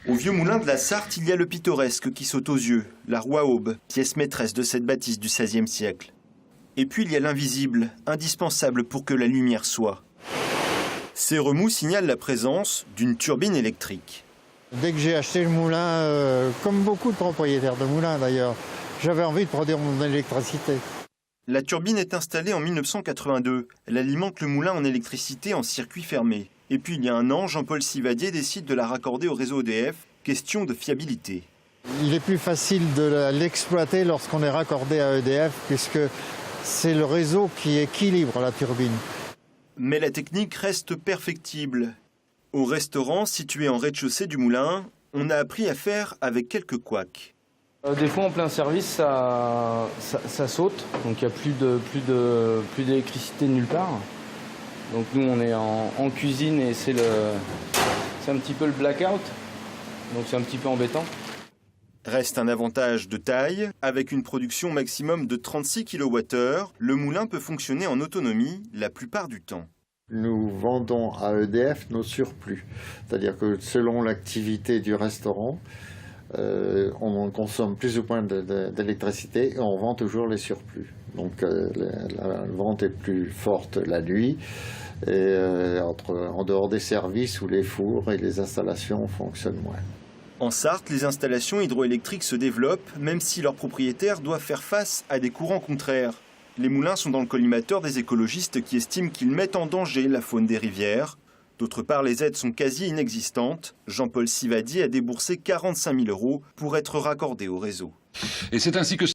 Au vieux moulin de la Sarthe, il y a le pittoresque qui saute aux yeux, la roue à aube, pièce maîtresse de cette bâtisse du XVIe siècle. Et puis il y a l'invisible, indispensable pour que la lumière soit. Ces remous signalent la présence d'une turbine électrique. Dès que j'ai acheté le moulin, comme beaucoup de propriétaires de moulins d'ailleurs, j'avais envie de produire mon électricité. La turbine est installée en 1982. Elle alimente le moulin en électricité en circuit fermé. Et puis il y a un an, Jean-Paul Sivadier décide de la raccorder au réseau EDF. Question de fiabilité. Il est plus facile de l'exploiter lorsqu'on est raccordé à EDF puisque c'est le réseau qui équilibre la turbine. Mais la technique reste perfectible. Au restaurant situé en rez-de-chaussée du moulin, on a appris à faire avec quelques couacs. Des fois en plein service, ça saute, donc il n'y a plus d'électricité nulle part. Donc nous on est en cuisine et c'est un petit peu le blackout, donc c'est un petit peu embêtant. Reste un avantage de taille. Avec une production maximum de 36 kWh, le moulin peut fonctionner en autonomie la plupart du temps. Nous vendons à EDF nos surplus, c'est-à-dire que selon l'activité du restaurant, on consomme plus ou moins d'électricité et on vend toujours les surplus. Donc la vente est plus forte la nuit et en dehors des services où les fours et les installations fonctionnent moins. En Sarthe, les installations hydroélectriques se développent, même si leurs propriétaires doivent faire face à des courants contraires. Les moulins sont dans le collimateur des écologistes qui estiment qu'ils mettent en danger la faune des rivières. D'autre part, les aides sont quasi inexistantes. Jean-Paul Sivadier a déboursé 45 000 € pour être raccordé au réseau. Et c'est ainsi que